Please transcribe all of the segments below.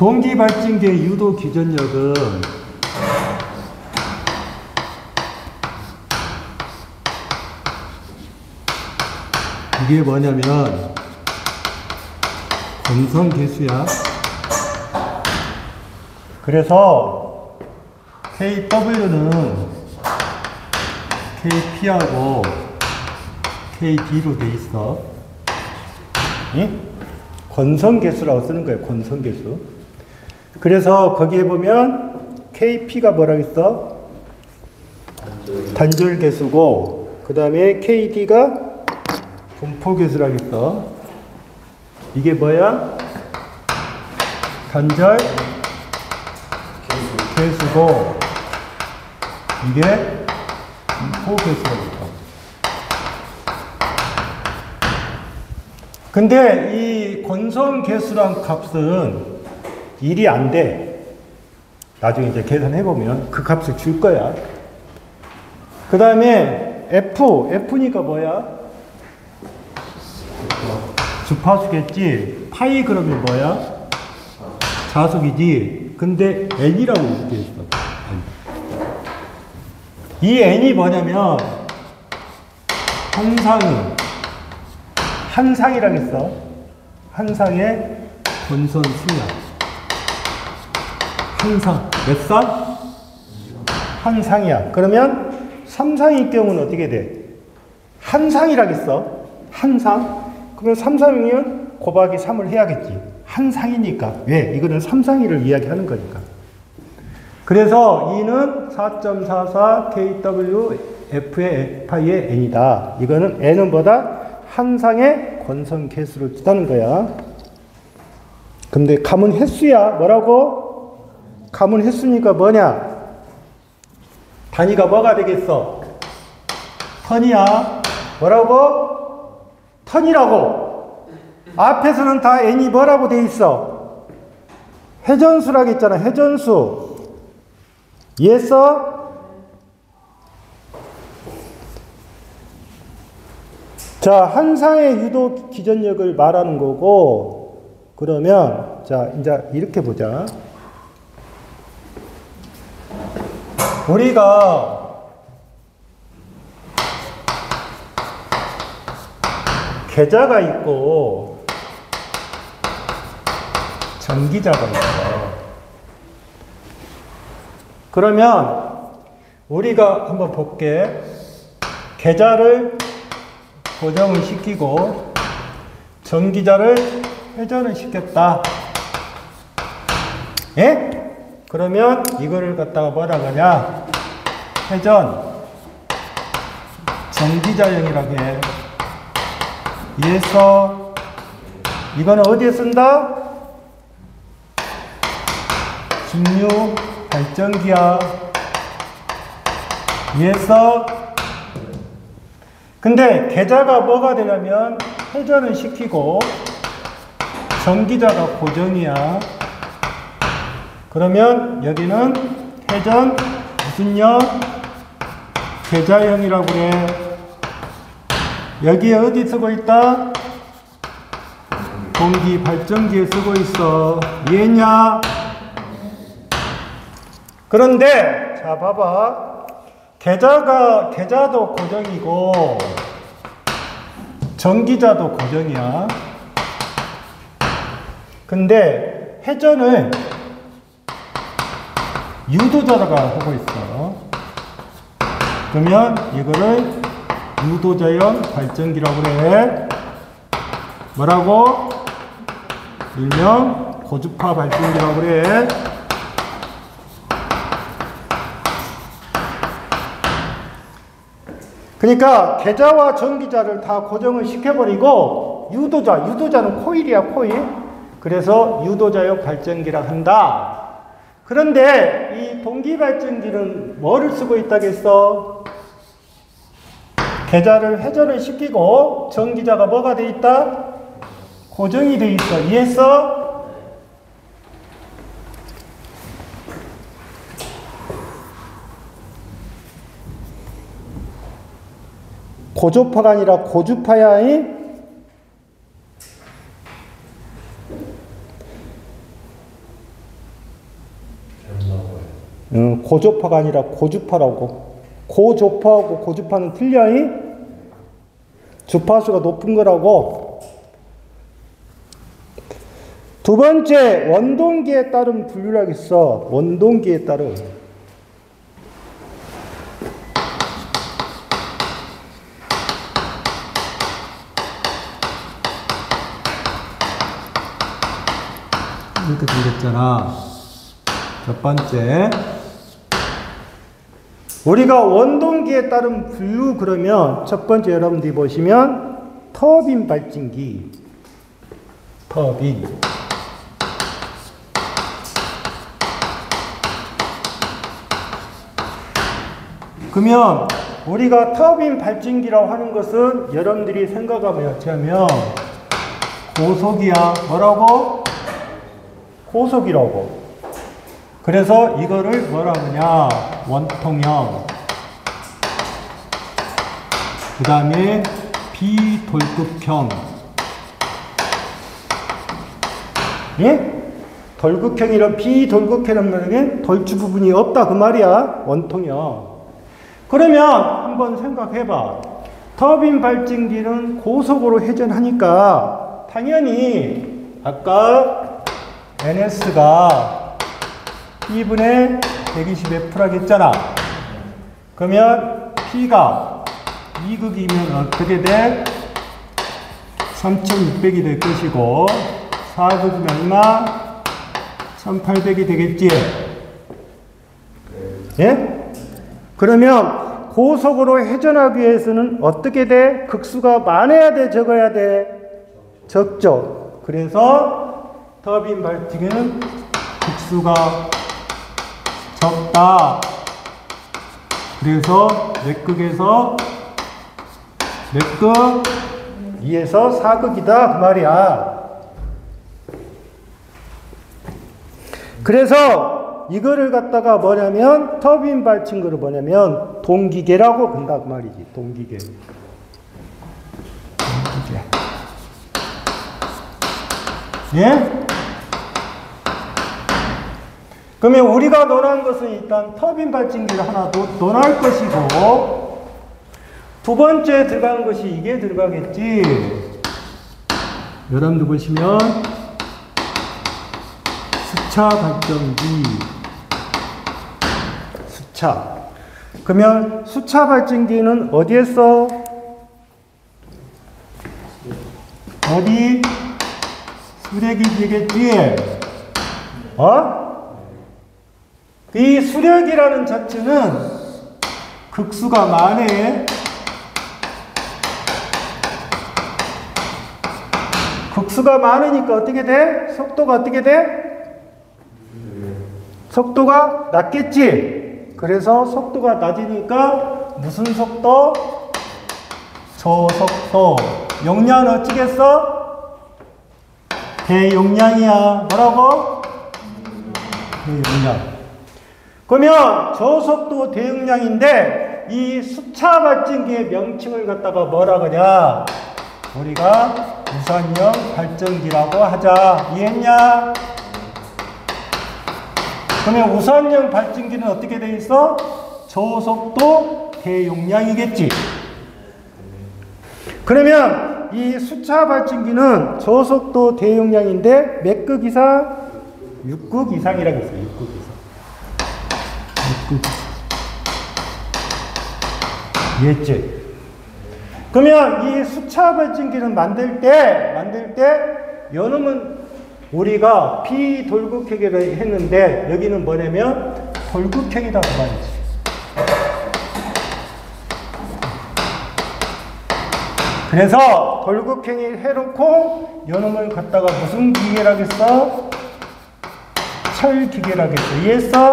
동기발전기의 유도 기전력은 이게 뭐냐면 건성계수야. 그래서 KW는 KP하고 KD로 돼 있어. 응? 건성계수라고 쓰는 거예요. 건성계수. 그래서 거기에 보면 KP가 뭐라고 있어? 단절계수고, 그 다음에 KD가 분포계수라고 있어. 이게 뭐야? 단절 계수고, 이게 분포계수라고 있어. 근데 이 건성계수란 값은 1이 안 돼. 나중에 이제 계산해보면 그 값을 줄 거야. 그 다음에 F니까 뭐야? 주파수겠지. 파이 그러면 뭐야? 자속이지. 근데 N이라고 이렇게 있어. 이 N이 뭐냐면 한상이라고 했어. 한상의 건선수야. 한상. 몇 상? 한상이야. 그러면 3상일 경우는 어떻게 돼? 한상이라고 했어. 한상. 그러면 3상이면 곱하기 3을 해야겠지. 한상이니까. 왜? 이거는 3상이를 이야기하는 거니까. 그래서 2는 4.44 kW F의 파이의 N이다. 이거는 N은 뭐다? 한상의 건성 개수를 뜻하는 거야. 근데 감은 횟수야. 뭐라고? 감은 횟수니까 뭐냐? 단위가 뭐가 되겠어? 턴이야. 뭐라고? 턴이라고. 앞에서는 다 N이 뭐라고 돼 있어? 회전수라고 했잖아. 회전수. 이해했어? 자, 한상의 유도 기전력을 말하는 거고, 그러면, 자, 이제 이렇게 보자. 우리가 계자가 있고, 전기자가 있어. 그러면, 우리가 한번 볼게. 계자를 고정을 시키고 전기자를 회전을 시켰다. 예? 그러면 이거를 갖다가 뭐라 그러냐? 회전 전기자형이라고 해. 이해했어? 이거는 어디에 쓴다? 중류 발전기야. 이해했어? 근데 계자가 뭐가 되냐면 회전을 시키고 전기자가 고정이야. 그러면 여기는 회전 무슨 형? 계자형이라고 그래. 여기에 어디 쓰고 있다? 공기 발전기에 쓰고 있어. 이해했냐? 그런데 자 봐봐. 계자도 고정이고, 전기자도 고정이야. 근데 회전을 유도자가 하고 있어. 그러면 이거를 유도자형 발전기라고 그래. 뭐라고? 일명 고주파 발전기라고 그래. 그러니까 계자와 전기자를 다 고정을 시켜버리고 유도자는 코일이야, 코일. 그래서 유도자형 발전기라 한다. 그런데 이 동기발전기는 뭐를 쓰고 있다겠어? 계자를 회전을 시키고 전기자가 뭐가 돼 있다? 고정이 돼 있어. 이해했어? 고조파가 아니라 고주파야. 고조파가 아니라 고주파라고. 고조파하고 고주파는 틀려. 주파수가 높은 거라고. 두 번째, 원동기에 따른 분류라고 있어. 원동기에 따른. 이렇게 생겼잖아. 첫 번째, 우리가 원동기에 따른 분류 그러면 첫 번째 여러분들이 보시면 터빈 발진기, 터빈. 그러면 우리가 터빈 발진기라고 하는 것은 여러분들이 생각하면 어찌하면 고속이야. 뭐라고? 고속이라고. 그래서 이거를 뭐라 하느냐? 원통형. 그 다음에 비돌극형. 예? 돌극형이란 비돌극형이란 말은 돌주 부분이 없다 그 말이야. 원통형. 그러면 한번 생각해봐. 터빈 발진기는 고속으로 회전하니까 당연히 아까 NS가 2분의 120F라고 했잖아. 그러면 P가 2극이면 어떻게 돼? 3600이 될 것이고 4극이면 얼마? 1800이 되겠지? 예? 그러면 고속으로 회전하기 위해서는 어떻게 돼? 극수가 많아야 돼? 적어야 돼? 적죠. 그래서 터빈 발진기는 극수가 적다. 그래서 몇 극에서 몇 극? 2에서 4극이다 그 말이야. 그래서 이거를 갖다가 뭐냐면 터빈 발진기를 뭐냐면 동기계라고 본다 그 말이지. 동기계. 동기계. 예? 그러면 우리가 논한 것은 일단 터빈 발진기를 하나 논할 것이고 두 번째 들어간 것이 이게 들어가겠지. 여러분들 보시면 수차 발전기. 수차. 그러면 수차 발전기는 어디에 써? 어디? 수력이 되겠지. 이 수력이라는 자체는 극수가 많네. 극수가 많으니까 어떻게 돼? 속도가 어떻게 돼? 속도가 낮겠지. 그래서 속도가 낮으니까 무슨 속도? 저속도. 용량은 어찌겠어? 대용량이야. 뭐라고? 대용량. 그러면 저속도 대용량인데 이 수차 발전기의 명칭을 갖다가 뭐라 그러냐? 우리가 우선형 발전기라고 하자. 이해했냐? 그러면 우선형 발전기는 어떻게 돼 있어? 저속도 대용량이겠지. 그러면 이 수차 발전기는 저속도 대용량인데 몇 극 이상? 6극 이상이라고 했어요. 6극 이상. 6극 이상. 이해했지? 그러면 이 수차 발전기를 만들 때 요놈은 우리가 비돌극형이라고 했는데 여기는 뭐냐면 돌극형이다 그 말이지. 그래서 돌극형이 해놓고 요놈을 갖다가 무슨 기계라고 했어? 철기계라고 했어. 이해했어?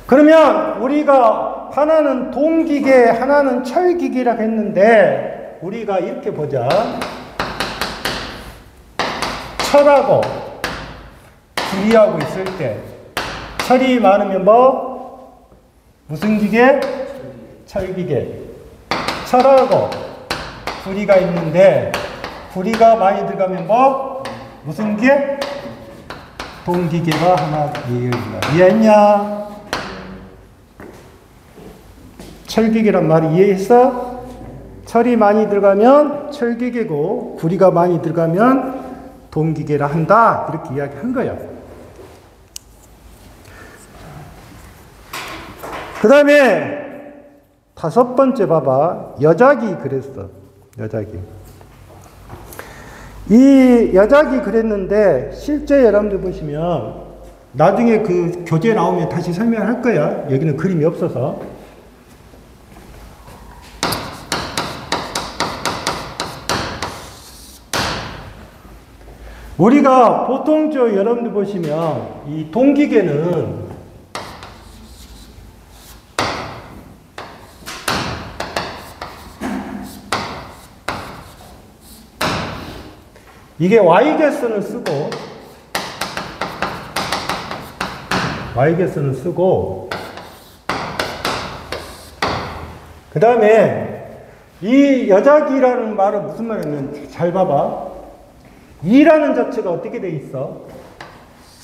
그러면 우리가 하나는 동기계, 하나는 철기계라고 했는데 우리가 이렇게 보자. 철하고 구리하고 있을 때 철이 많으면 뭐? 무슨 기계? 철기계. 철하고 구리가 있는데 구리가 많이 들어가면 뭐? 무슨 기계? 동기계가 하나 이해된다. 이해했냐? 철기계란 말 이해했어? 철이 많이 들어가면 철기계고 구리가 많이 들어가면 동기계라 한다. 이렇게 이야기한 거야. 그 다음에 다섯 번째 봐봐. 여작이 그랬어. 여작이. 이 여작이 그랬는데 실제 여러분들 보시면 나중에 그 교재 나오면 다시 설명할 거야. 여기는 그림이 없어서. 우리가 보통 여러분들 보시면 이 동기계는 이게 Y개수는 쓰고 그 다음에 이 여작이라는 말은 무슨 말이냐면 잘 봐봐. 2라는 자체가 어떻게 돼 있어?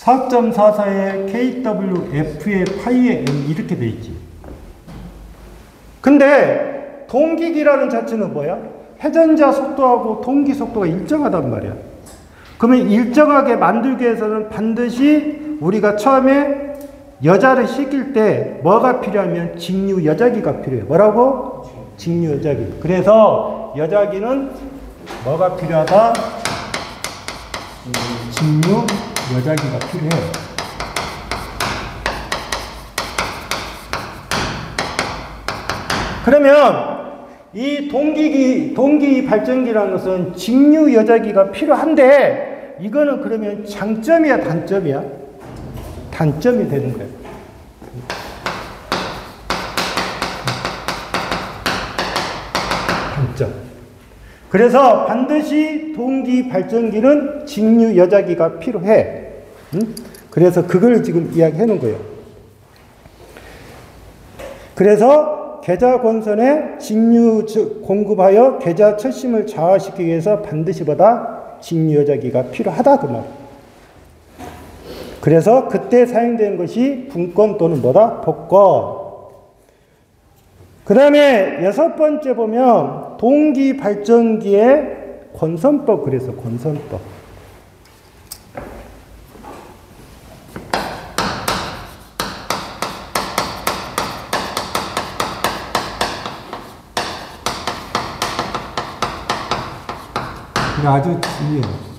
4.44에 KWF에 파이에 M 이렇게 돼 있지. 근데 동기기라는 자체는 뭐야? 회전자 속도하고 동기 속도가 일정하단 말이야. 그러면 일정하게 만들기 위해서는 반드시 우리가 처음에 여자를 시킬 때 뭐가 필요하면 직류 여자기가 필요해. 뭐라고? 직류 여자기. 그래서 여자기는 뭐가 필요하다? 직류 여자기가 필요해. 그러면 이 동기 발전기라는 것은 직류 여자기가 필요한데 이거는 그러면 장점이야, 단점이야? 단점이 되는 거야. 단점. 그래서 반드시 동기 발전기는 직류 여자기가 필요해. 그래서 그걸 지금 이야기해 놓은 거예요. 그래서 계좌권선에 직류 공급하여 계좌 철심을 좌화시키기 위해서 반드시 직류 여자기가 필요하다 그 말. 그래서 그때 사용되는 것이 분권 또는 복권. 그 다음에 여섯 번째 보면 동기 발전기의 권선법 그래서 권선법. 아주 중요해요.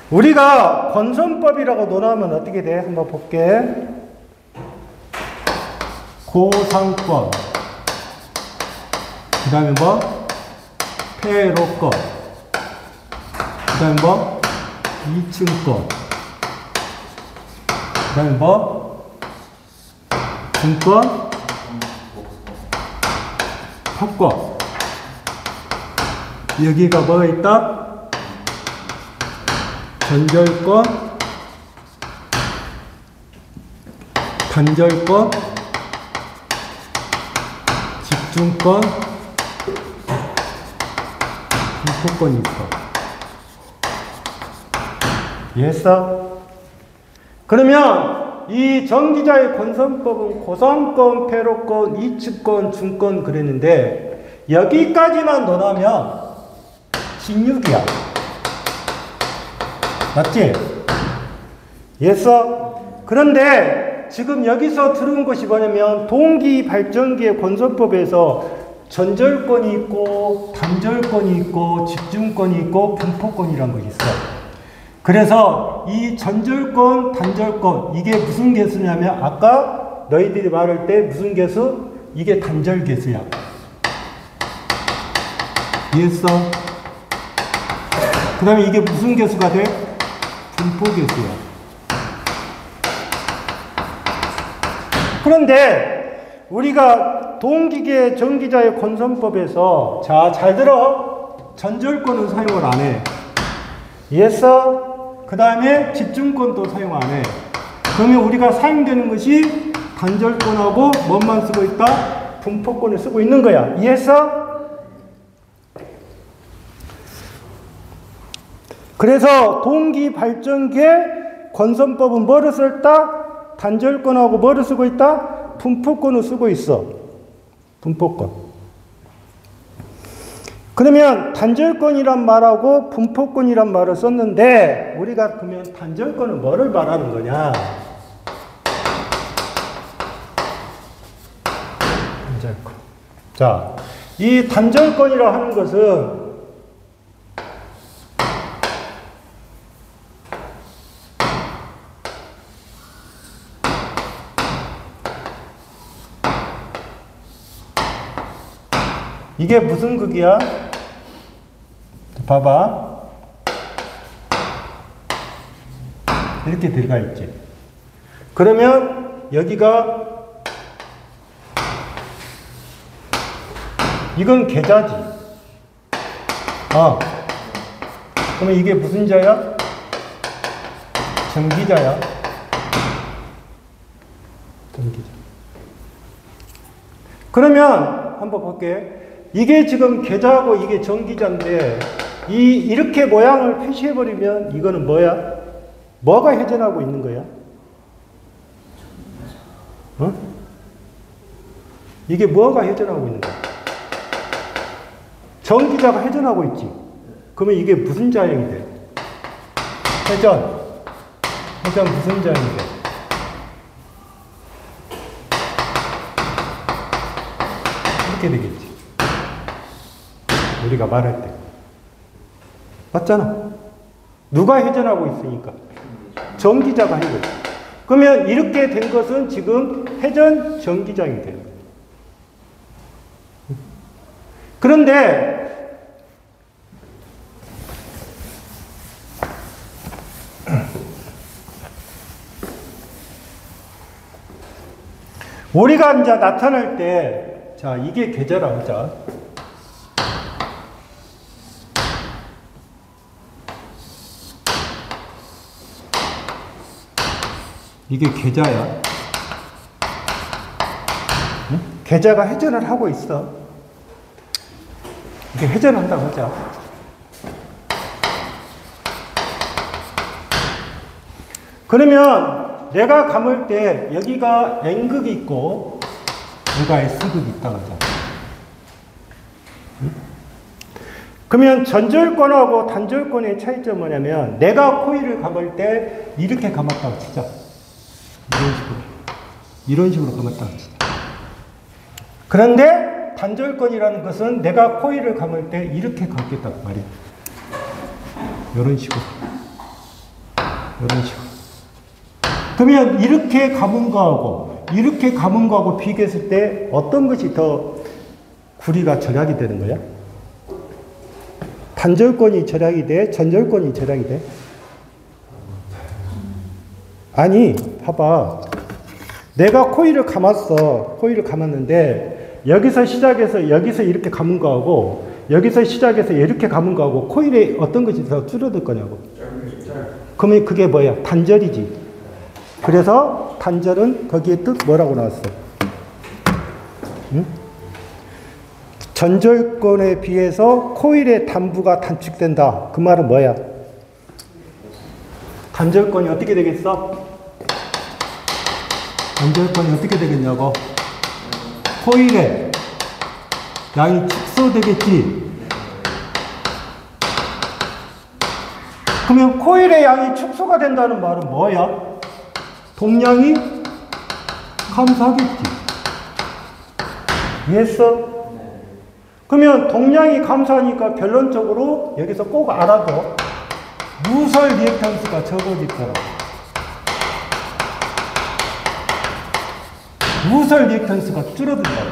우리가 권선법이라고 논하면 어떻게 돼? 한번 볼게. 고상권. 그 다음에 패로권. 그 다음에 2층권. 그 다음에 증권. 합권. 여기가 뭐가 있다? 전절권, 단절권, 집중권, 분포권이 있어. 이해했어? 그러면 이 전기자의 권선법은 고상권, 패로권, 이측권, 중권 그랬는데 여기까지만 논하면 16이야. 맞지? 이해했어? 그런데 지금 여기서 들은 것이 뭐냐면 동기 발전기의 권선법에서 전절권이 있고 단절권이 있고 집중권이 있고 분포권이라는 것이 있어. 그래서 이 전절권, 단절권 이게 무슨 개수냐면 아까 너희들이 말할 때 무슨 개수? 이게 단절 개수야. 이해했어? 그 다음에 이게 무슨 개수가 돼? 분포 개수야. 그런데 우리가 동기계 전기자의 권선법에서 자, 잘 들어. 전절권은 사용을 안 해. 이해했어? 그 다음에 집중권도 사용 안 해. 그러면 우리가 사용되는 것이 단절권하고 뭐만 쓰고 있다? 분포권을 쓰고 있는 거야. 이해했어? 그래서 동기 발전기의 건선법은 뭐를 썼다? 단절권하고 뭐를 쓰고 있다? 분포권을 쓰고 있어. 분포권. 그러면 단절권이란 말하고 분포권이란 말을 썼는데 우리가 그러면 단절권은 뭐를 말하는 거냐? 단절권. 자, 이 단절권이라 하는 것은 이게 무슨 극이야? 봐봐. 이렇게 들어가 있지. 그러면 여기가 이건 계좌지. 그러면 이게 무슨 자야? 정기자야. 정기자. 그러면 한번 볼게. 이게 지금 계좌고 이게 정기자인데 이렇게 모양을 표시해버리면 이거는 뭐야? 뭐가 회전하고 있는 거야? 이게 뭐가 회전하고 있는 거야? 정기자가 회전하고 있지. 그러면 이게 무슨 자형이 돼? 회전 무슨 자형이 돼? 이렇게 되겠지. 우리가 말할 때. 맞잖아. 누가 회전하고 있으니까? 정기자가 회전. 그러면 이렇게 된 것은 지금 회전 정기장이 돼요. 그런데 우리가 이제 나타낼 때, 자, 이게 계좌라 하자. 이게 계좌야. 응? 계좌가 회전을 하고 있어. 이게 회전을 한다고 하자. 그러면 내가 감을 때 여기가 N극이 있고 여기가 S극이 있다고 하자. 응? 그러면 전절권하고 단절권의 차이점은 뭐냐면 내가 코일을 감을 때 이렇게 감았다고 치자. 이런 식으로 감았다고 치자. 그런데 단절권이라는 것은 내가 코일을 감을 때 이렇게 감겠다고 말이야. 이런 식으로. 이런 식으로. 그러면 이렇게 감은 거하고 이렇게 감은 거하고 비교했을 때 어떤 것이 더 구리가 절약이 되는 거야? 단절권이 절약이 돼? 전절권이 절약이 돼? 아니, 봐봐. 내가 코일을 감았어. 코일을 감았는데 여기서 시작해서 여기서 이렇게 감은 거하고 여기서 시작해서 이렇게 감은 거하고 코일에 어떤 것이 더 줄어들 거냐고. 그러면 그게 뭐야? 단절이지. 그래서 단절은 거기에 뜻 뭐라고 나왔어? 응? 전절권에 비해서 코일의 단부가 단축된다. 그 말은 뭐야? 단절권이 어떻게 되겠어? 단절권이 어떻게 되겠냐고? 코일의 양이 축소되겠지. 그러면 코일의 양이 축소가 된다는 말은 뭐야? 동량이 감소하겠지. 이해했어? 그러면 동량이 감소하니까 결론적으로 여기서 꼭 알아둬. 누설 리액턴스가 적어질 거라고. 누설 리액턴스가 줄어든다고.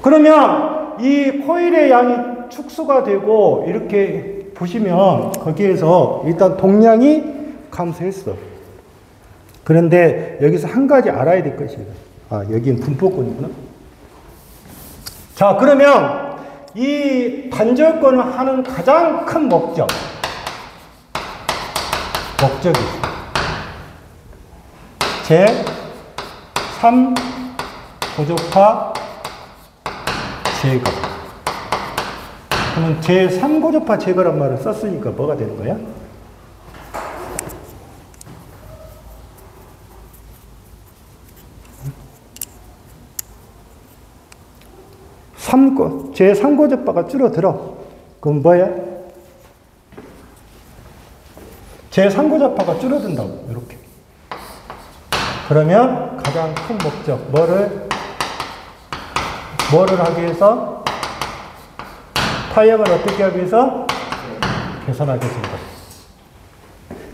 그러면 이 코일의 양이 축소가 되고 이렇게 보시면 거기에서 일단 동량이 감소했어. 그런데 여기서 한 가지 알아야 될 것이에요. 여기는 분포권이구나. 자, 그러면 이 단절권을 하는 가장 큰 목적이 제3 고조파 제거. 그러면 제3 고조파 제거란 말을 썼으니까 뭐가 되는 거야? 제3고접파가 줄어들어. 그럼 뭐야? 제3고접파가 줄어든다고. 이렇게. 그러면 가장 큰 목적, 뭐를 하기 위해서? 파형을 어떻게 하기 위해서? 개선하겠습니다.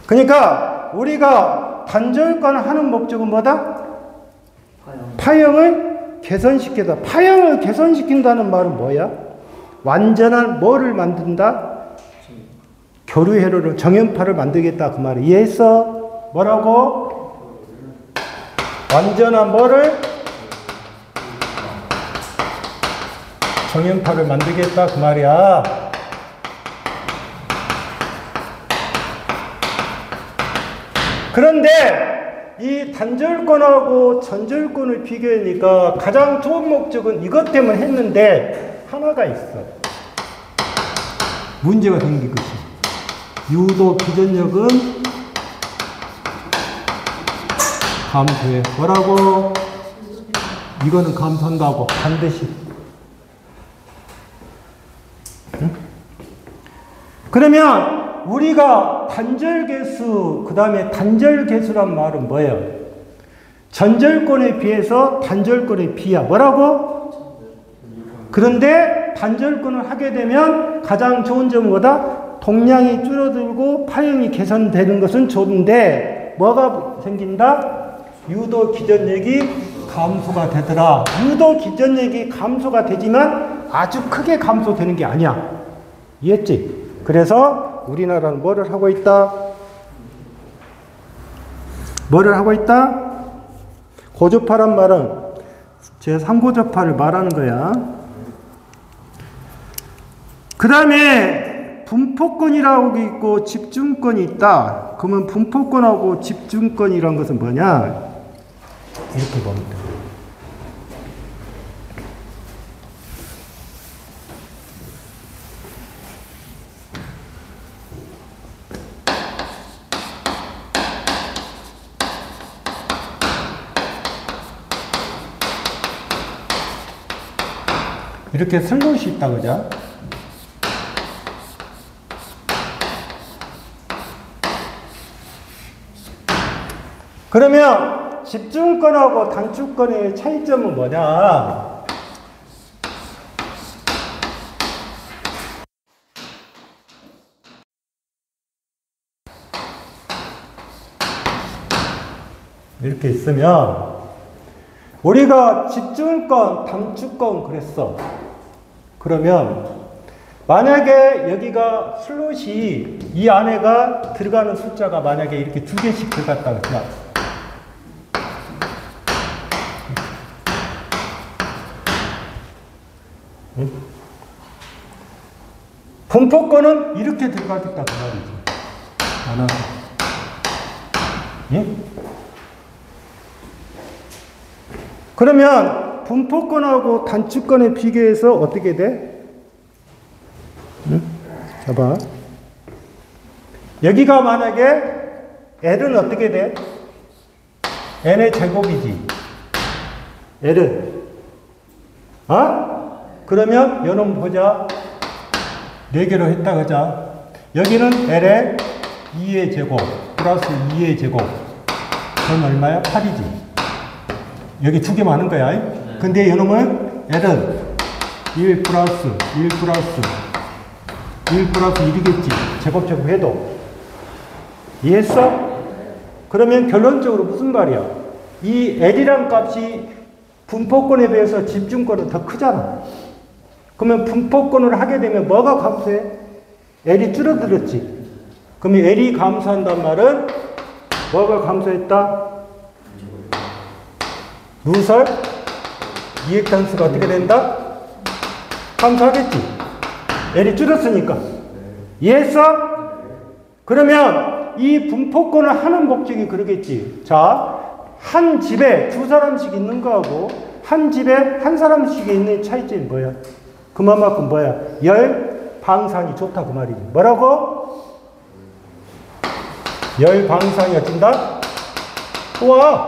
그러니까 우리가 단절권 하는 목적은 뭐다? 파형을 개선시키다. 파형을 개선시킨다는 말은 뭐야? 완전한 뭐를 만든다? 교류회로를, 정연파를 만들겠다. 그 말이야. 이해했어? 뭐라고? 완전한 뭐를? 정연파를 만들겠다. 그 말이야. 그런데 이 단절권하고 전절권을 비교하니까 가장 좋은 목적은 이것 때문에 했는데 하나가 있어. 문제가 생긴 것이. 유도 기전력은 감소해. 뭐라고? 이거는 감소한다고. 반드시. 응? 그러면 우리가 단절개수, 그 다음에 단절개수란 말은 뭐예요? 전절권에 비해서 단절권에 비하. 뭐라고? 그런데 단절권을 하게 되면 가장 좋은 점은 뭐다? 동량이 줄어들고 파형이 개선되는 것은 좋은데 뭐가 생긴다? 유도 기전력이 감소가 되더라. 유도 기전력이 감소가 되지만 아주 크게 감소되는 게 아니야. 이해했지? 그래서 우리나라는 뭐를 하고 있다? 뭐를 하고 있다? 고조파란 말은 제3고조파를 말하는 거야. 그 다음에 분포권이라고 있고 집중권이 있다. 그러면 분포권하고 집중권이란 것은 뭐냐? 이렇게 봅니다. 이렇게 슬롯이 있다, 그죠? 그러면 집중권하고 단축권의 차이점은 뭐냐? 이렇게 있으면 우리가 집중권, 단축권 그랬어. 그러면 만약에 여기가 슬롯이 이 안에가 들어가는 숫자가 만약에 이렇게 2개씩 들어갔다 그러면 응? 분포권은 이렇게 들어가겠다 그 말이지. 나눠서. 응? 그러면 분포권하고 단축권에 비교해서 어떻게 돼? 응? 봐봐. 여기가 만약에 L은 어떻게 돼? N의 제곱이지. L은. 그러면 요놈 보자. 4개로 했다 그자. 여기는 L의 2의 제곱 플러스 2의 제곱. 그럼 얼마야? 8이지. 여기 2개만 하는 거야. 근데 이놈은 L은 1 플러스 1 플러스 1 플러스 1이겠지. 제곱 해도. 이해했어? 그러면 결론적으로 무슨 말이야? 이 L이란 값이 분포권에 비해서 집중권은 더 크잖아. 그러면 분포권을 하게 되면 뭐가 감소해? L이 줄어들었지. 그러면 L이 감소한단 말은 뭐가 감소했다? 누설? 이액단수가 어떻게 된다? 감소하겠지. L이 줄었으니까. 이해했어? 그러면 이 분포권을 하는 목적이 그러겠지. 자, 한 집에 2사람씩 있는 거하고 한 집에 한 사람씩 있는 차이점이 뭐야? 그만큼 뭐야? 열 방산이 좋다 그 말이지. 뭐라고? 열 방산이 어쩐다? 좋아.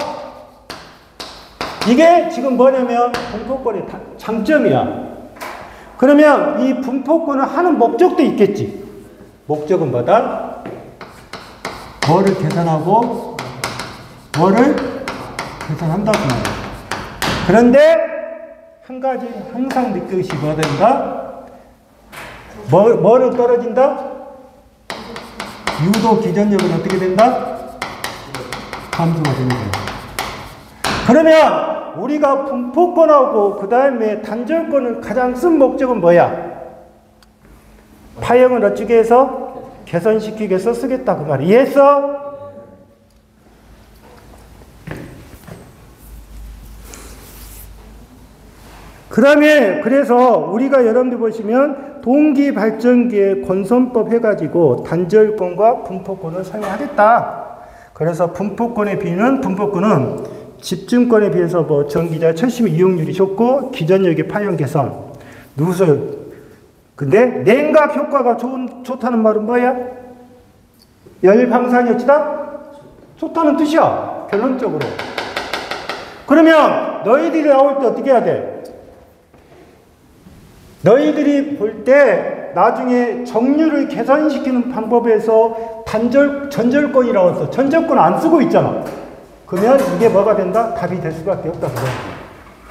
이게 지금 뭐냐면 분포권의 장점이야. 그러면 이 분포권을 하는 목적도 있겠지. 목적은 뭐다? 뭐를 계산하고 뭐를 계산한다고 말이야. 그런데 한 가지 항상 느끼시 뭐가 된다? 뭐를 떨어진다? 유도 기전력은 어떻게 된다? 감소가 되는 거야. 그러면 우리가 분포권하고 그 다음에 단절권을 가장 쓴 목적은 뭐야? 파형을 어떻게 해서 개선시키기 위해서 쓰겠다 그 말이야. 이해했어? 그 다음에 그래서 우리가 여러분들 보시면 동기 발전기의 권선법 해가지고 단절권과 분포권을 사용하겠다. 그래서 분포권에 비는 분포권은 집중권에 비해서 뭐 전기자 철심 이용률이 좋고 기전력의 파형 개선 누설. 근데 냉각 효과가 좋다는 말은 뭐야? 열 방사능 어찌다? 좋다는 뜻이야. 결론적으로. 그러면 너희들이 나올 때 어떻게 해야 돼? 너희들이 볼 때 나중에 정률을 개선시키는 방법에서 전절권이라고 해서 전절권 안 쓰고 있잖아. 그러면 이게 뭐가 된다? 답이 될 수밖에 없다.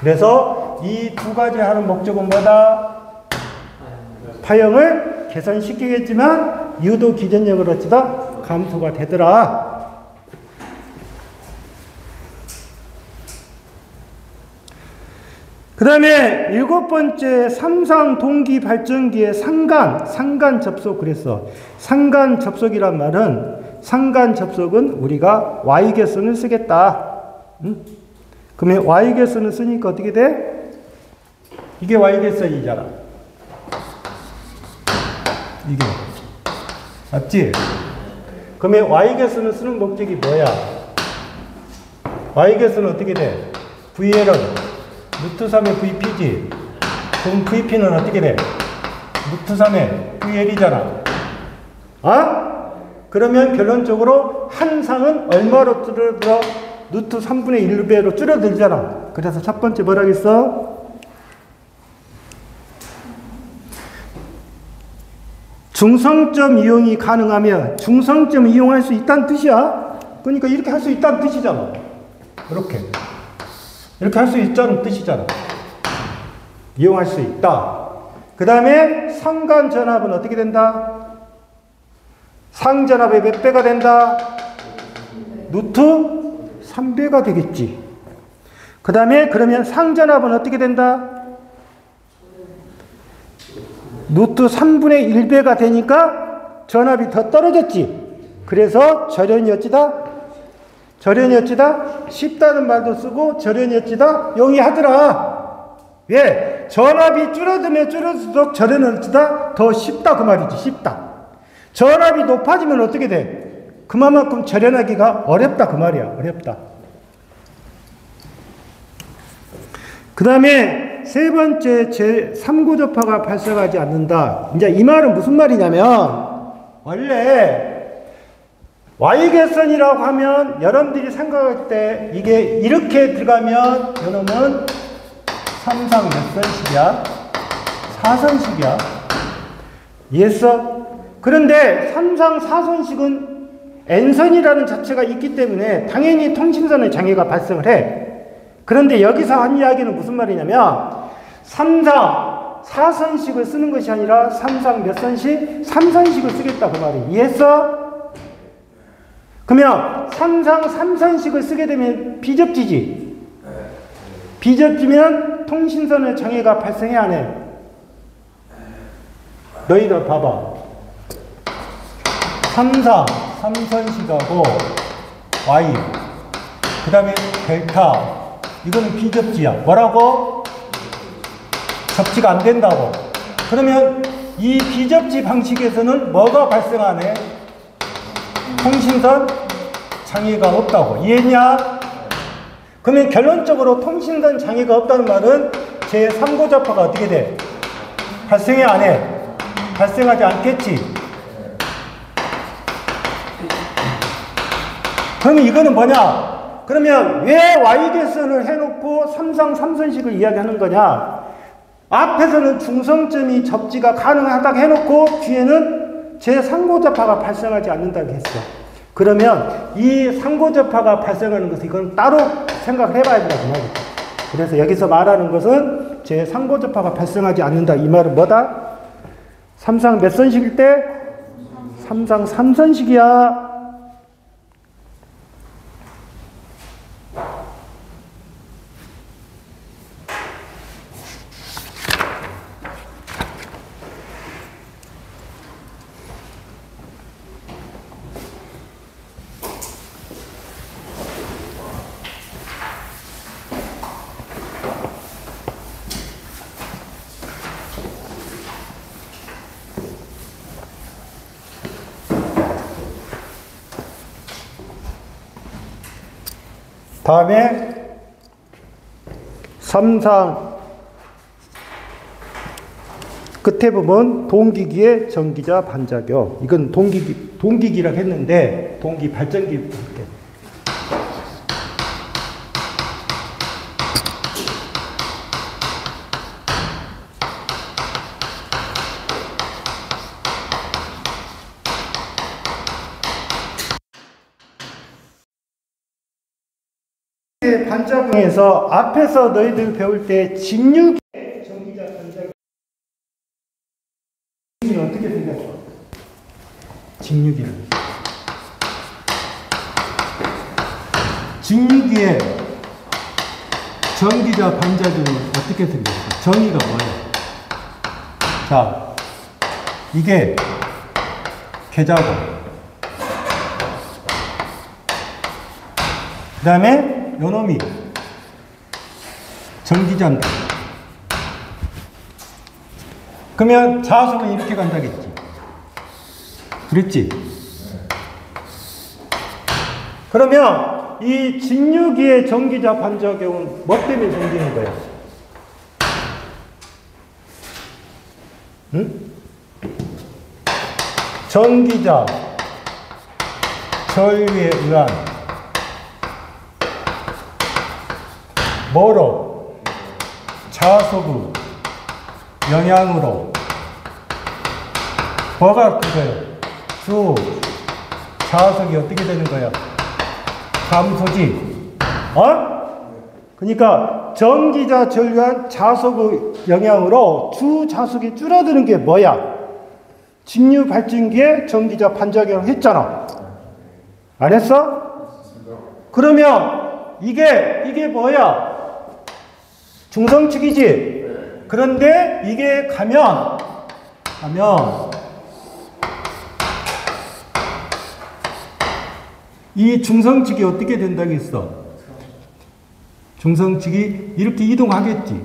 그래서 이 두 가지 하는 목적은 뭐다? 파형을 개선시키겠지만 유도 기전력을 어찌다? 감소가 되더라. 그 다음에 7번째 삼상 동기 발전기의 상간 접속 그랬어. 상간 접속이란 말은 상간 접속은 우리가 Y개선을 쓰겠다. 그러면 Y개선을 쓰니까 어떻게 돼? 이게 Y개선이잖아. 이게. 맞지? 그러면 Y개선을 쓰는 목적이 뭐야? Y개선은 어떻게 돼? VL은 루트 3의 VP지. 그럼 VP는 어떻게 돼? 루트 3의 VL이잖아. 그러면 결론적으로 한 상은 얼마로 줄어들어? 루트 3분의 1배로 줄어들잖아. 그래서 첫 번째 뭐라 했어? 중성점 이용이 가능하면 중성점 이용할 수 있다는 뜻이야. 그러니까 이렇게 할 수 있다는 뜻이잖아. 이렇게 할 수 있다는 뜻이잖아. 이용할 수 있다. 그 다음에 상간 전압은 어떻게 된다? 상전압의 몇 배가 된다? 루트 3배가 되겠지. 그 다음에 그러면 상전압은 어떻게 된다? 루트 3분의 1배가 되니까 전압이 더 떨어졌지. 그래서 절연이 어찌다? 쉽다는 말도 쓰고 절연이 어찌다? 용이하더라. 왜? 전압이 줄어들면 줄어들수록 절연은 어찌다? 더 쉽다 그 말이지. 쉽다. 전압이 높아지면 어떻게 돼? 그만큼 절연하기가 어렵다 그 말이야. 어렵다. 그 다음에 세 번째 제3고접파가 발생하지 않는다. 이제 이 말은 무슨 말이냐면 원래 Y개선이라고 하면 여러분들이 생각할 때 이게 이렇게 들어가면 이놈은 3상 몇 선식이야? 4선식이야. 이해했어? 그런데 3상 4선식은 N선이라는 자체가 있기 때문에 당연히 통신선의 장애가 발생을 해. 그런데 여기서 한 이야기는 무슨 말이냐면 3상 4선식을 쓰는 것이 아니라 3상 몇 선식? 3선식을 쓰겠다 그 말이야. 이해했어? 그러면 3상 3선식을 쓰게 되면 비접지지. 비접지면 통신선의 장애가 발생해 안 해? 너희들 봐봐. 3상 3선식하고 Y 그 다음에 델타 이거는 비접지야. 뭐라고? 접지가 안 된다고. 그러면 이 비접지 방식에서는 뭐가 발생하네? 통신선 장애가 없다고. 이해했냐? 그러면 결론적으로 통신선 장애가 없다는 말은 제3고접파가 어떻게 돼? 발생해 안 해? 발생하지 않겠지? 그러면 이거는 뭐냐? 그러면 왜 Y개선을 해놓고 3상 3선식을 이야기하는 거냐? 앞에서는 중성점이 접지가 가능하다고 해놓고 뒤에는 제3고접하가 발생하지 않는다고 했어. 그러면 이 상고접하가 발생하는 것은 이건 따로 생각을 해봐야 된다고 말이죠. 그래서 여기서 말하는 것은 제3고접하가 발생하지 않는다. 이 말은 뭐다? 삼상 몇 선식일 때? 삼상 3선식이야. 다음에 삼상 끝에 보면 동기기의 전기자 반작용. 이건 동기기라고 했는데 동기 발전기 이렇게. 반작용에서 앞에서 너희들 배울 때 직류기의 전기자 반작용이 어떻게 생겼어? 직류기는 직류기의 전기자 반작용이 어떻게 생겼어? 전기가 뭐예요? 자, 이게 계좌고 그 다음에 요놈이 전기자인다. 그러면 자속은 이렇게 간다겠지. 그랬지? 그러면 이 직류기의 전기자 반작용은 뭐 때문에 생기는 거야? 응? 전기자 전류에 의한 뭐로? 자속의 영향으로 뭐가 그거예요? 주 자속이 어떻게 되는 거야? 감소지. 그러니까 전기자 전류한 자속의 영향으로 주 자속이 줄어드는 게 뭐야? 직류 발전기에 전기자 반작용을 했잖아. 안 했어? 그러면 이게 뭐야? 중성축이지. 그런데 이게 가면 이 중성축이 어떻게 된다고 했어? 중성축이 이렇게 이동하겠지.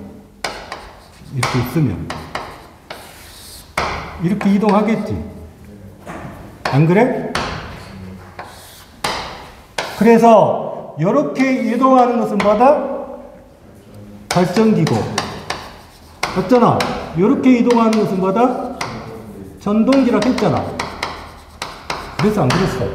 이렇게 있으면 이렇게 이동하겠지. 안 그래? 그래서 이렇게 이동하는 것은 뭐다? 발전기고, 맞잖아. 이렇게 이동하는 것은 뭐다? 전동기라고 했잖아. 그래서 안 그랬어?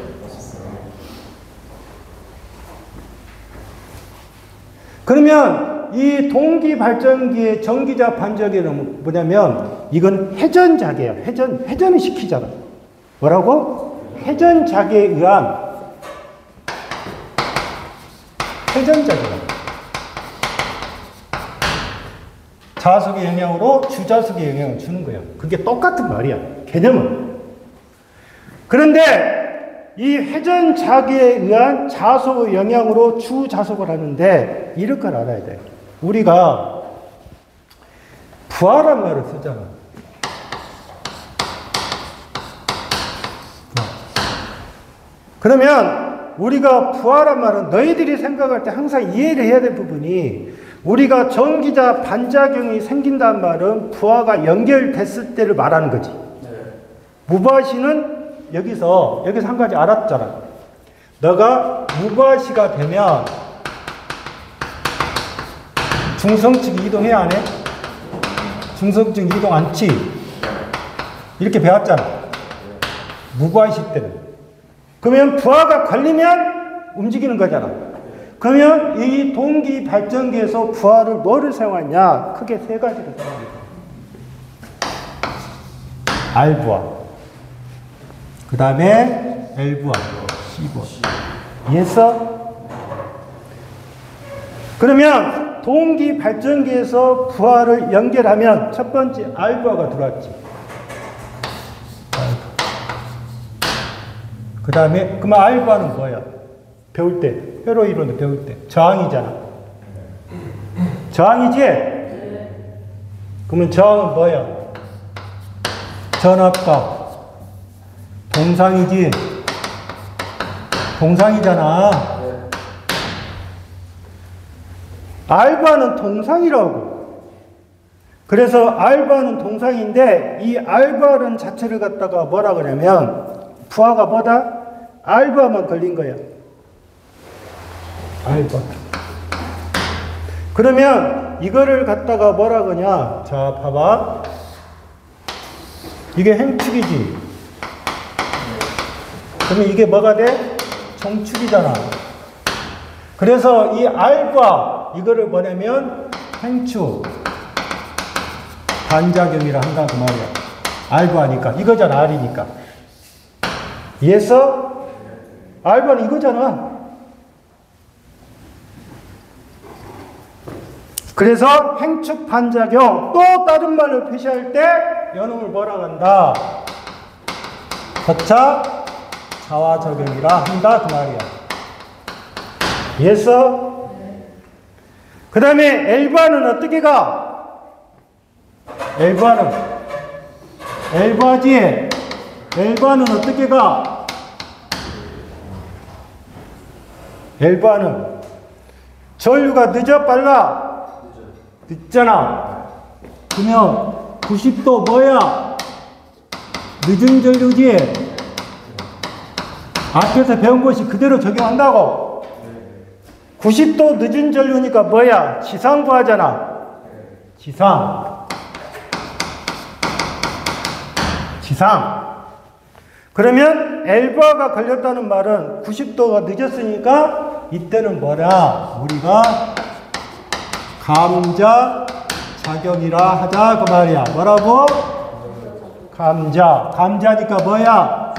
그러면 이 동기 발전기의 전기자 반작용은 뭐냐면 이건 회전작이에요. 회전을 시키잖아. 뭐라고? 회전작에 의한 회전작이야. 자속의 영향으로 주자속의 영향을 주는 거야. 그게 똑같은 말이야. 개념은. 그런데 이 회전작에 의한 자속의 영향으로 주자속을 하는데 이럴 걸 알아야 돼. 우리가 부하란 말을 쓰잖아. 그러면 우리가 부하란 말은 너희들이 생각할 때 항상 이해를 해야 될 부분이 우리가 전기자 반작용이 생긴다는 말은 부하가 연결됐을 때를 말하는 거지. 무부하시는 여기서 한 가지 알았잖아. 너가 무부하시가 되면 중성축이 이동해야 안 해? 중성축 이동 않지? 이렇게 배웠잖아. 무부하시 때는. 그러면 부하가 걸리면 움직이는 거잖아. 그러면 이 동기 발전기에서 부하를 뭐를 사용하냐? 크게 세 가지를 사용합니다. R부하. 그 다음에 L부하. C부하. 이해했어? 그러면 동기 발전기에서 부하를 연결하면 첫 번째 R부하가 들어왔지. 그 다음에 그러면 R부하는 뭐야? 배울 때, 회로 이론을 배울 때 저항이잖아. 저항이지? 그러면 저항은 뭐야? 전압과 동상이지? 동상이잖아. R바는 동상이라고. 그래서 R바는 동상인데 이 R바는 자체를 갖다가 뭐라 그러면 부하가 뭐다? R바만 걸린 거야. R바. 그러면 이거를 갖다가 뭐라 그러냐? 자, 봐봐. 이게 행축이지. 그러면 이게 뭐가 돼? 정축이잖아. 그래서 이 R과 이거를 뭐냐면 행축 반작용이라 한다 그 말이야. R과 하니까 이거잖아. R이니까. 이해했어? R과는 이거잖아. 그래서 행축 반작용, 또 다른 말로 표시할 때 요놈을 뭐라 한다? 거차 자화작용이라 한다 그 말이야. 이해했어? 그 다음에 L바는 어떻게 가? L바는 L바지? L바는 어떻게 가? L바는 전류가 늦어 빨라? 늦잖아. 그러면 90도 뭐야? 늦은 전류지? 앞에서 배운 것이 그대로 적용한다고. 90도 늦은 전류니까 뭐야? 지상부하잖아. 지상. 그러면 L바가 걸렸다는 말은 90도가 늦었으니까 이때는 뭐라? 우리가 감자 작용이라 하자 그 말이야. 뭐라고? 감자니까 뭐야?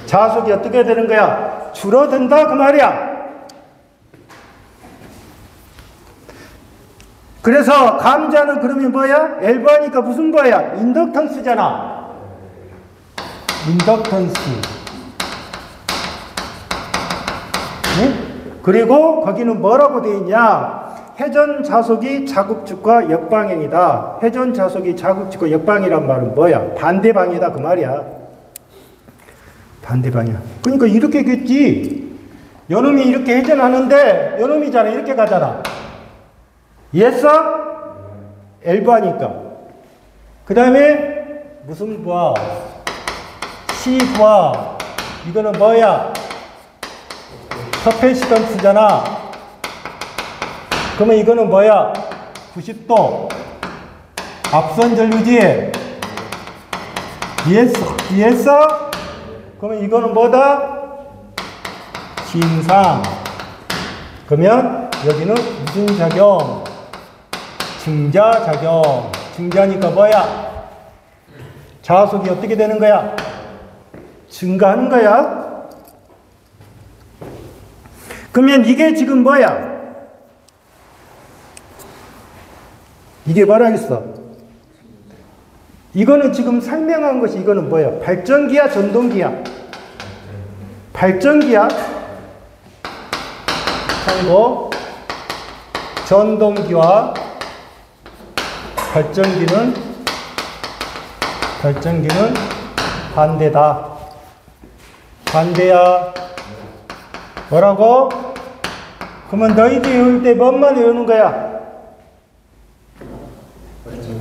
자속이 어떻게 되는 거야? 줄어든다 그 말이야. 그래서 감자는 그러면 뭐야? L바니까 무슨 거야? 인덕턴스잖아. 인덕턴스. 네? 그리고 거기는 뭐라고 되어 있냐? 회전 자속이 자극축과 역방향이다. 회전 자속이 자극축과 역방이란 말은 뭐야? 반대방이다 그 말이야. 반대방향. 그러니까 이렇게 겠지. 요놈이 이렇게 회전하는데 요놈이잖아. 이렇게 가잖아. 이해했어? L부하니까. 그 다음에 무슨 부하? C부하. 이거는 뭐야? 커패시턴스잖아. 그러면 이거는 뭐야? 90도. 앞선 전류지? 이해했어? 그러면 이거는 뭐다? 진상. 그러면 여기는 무슨 작용? 증자작용. 증자니까 뭐야? 자속이 어떻게 되는 거야? 증가하는 거야. 그러면 이게 지금 뭐야? 이게 뭐라겠어? 이거는 지금 설명한 것이 이거는 뭐야? 발전기야, 전동기야? 발전기야? 참고 전동기와 발전기는 반대다. 반대야. 뭐라고? 그러면 너희들이 외울 때 뭔만 외우는 거야?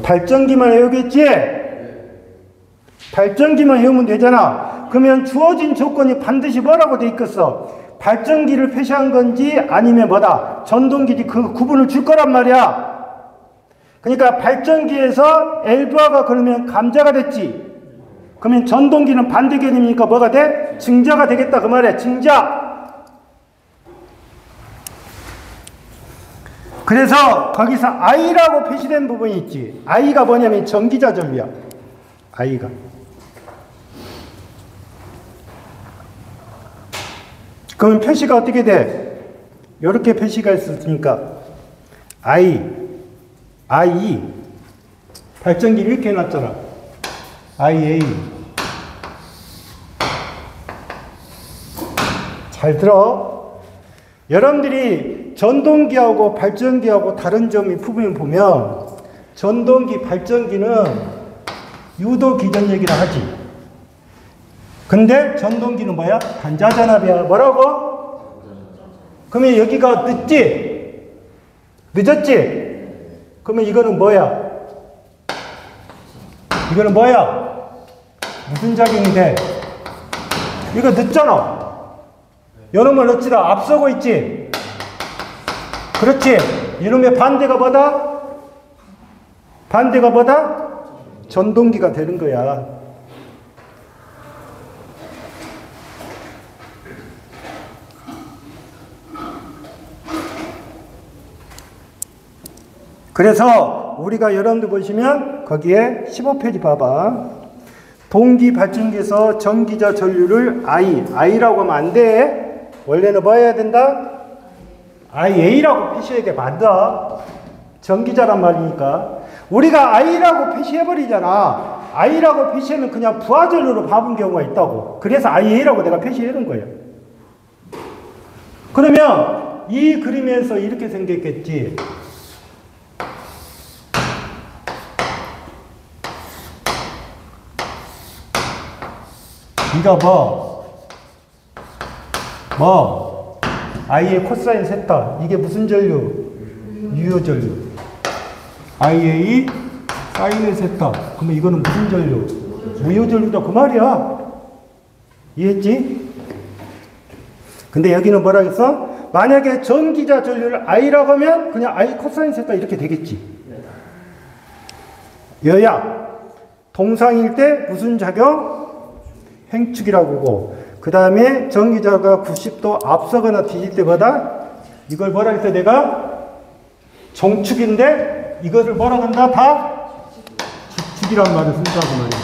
발전기만 외우겠지? 발전기만 외우면 되잖아. 그러면 주어진 조건이 반드시 뭐라고 돼 있겠어? 발전기를 표시한 건지 아니면 뭐다? 전동기지. 그 구분을 줄 거란 말이야. 그러니까 발전기에서 L부하가 그러면 감자가 됐지. 그러면 전동기는 반대 개념이니까 뭐가 돼? 증자가 되겠다 그 말이야. 증자. 그래서 거기서 I라고 표시된 부분이 있지. I가 뭐냐면 전기자 전류야. I가. 그럼 표시가 어떻게 돼? 이렇게 표시가 있으니까 I 발전기 이렇게 해놨잖아. IA. 잘 들어. 여러분들이 전동기하고 발전기하고 다른 점이 부분을 보면 전동기, 발전기는 유도 기전력이라 하지. 근데 전동기는 뭐야? 반자전압이야. 뭐라고? 그러면 여기가 늦지? 늦었지? 그러면 이거는 뭐야? 이거는 뭐야? 무슨 작용이 돼? 이거 늦잖아. 이놈을 어찌다 앞서고 있지? 그렇지? 이놈의 반대가 뭐다? 반대가 뭐다? 전동기가 되는 거야. 그래서 우리가 여러분들 보시면 거기에 15페이지 봐봐. 동기 발전기에서 전기자 전류를 I라고 하면 안 돼. 원래는 뭐 해야 된다? IA라고 표시해야 돼. 맞아. 전기자란 말이니까. 우리가 I라고 표시해버리잖아. I라고 표시하면 그냥 부하전류로 봐본 경우가 있다고. 그래서 IA라고 내가 표시해 놓은 거예요. 그러면 이 그림에서 이렇게 생겼겠지. 이거 I의 코사인 세타. 이게 무슨 전류? 유효 전류. IA 사인의 세타. 그러면 이거는 무슨 전류? 무효 전류다. 그 말이야. 이해했지? 근데 여기는 뭐라 했어? 만약에 전기자 전류를 I라고 하면 그냥 I 코사인 세타 이렇게 되겠지. 여야. 동상일 때 무슨 작용? 행축이라고 하고, 그 다음에 전기자가 90도 앞서거나 뒤질 때보다 이걸 뭐라 했어 내가? 정축인데 이것을 뭐라 한다? 다 직축이란 말을 쓴다고 말이야.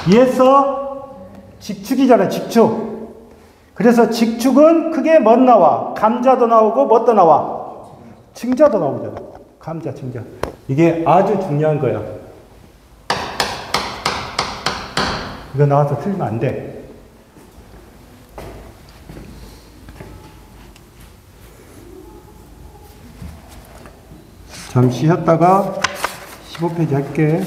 이해했어? 직축이잖아. 직축. 그래서 직축은 크게 뭐 나와? 감자도 나오고 뭣도 나와? 층자도 나오잖아. 감자, 층자. 이게 아주 중요한 거야. 이거 나와서 틀리면 안 돼. 잠시 쉬었다가 15페이지 할게.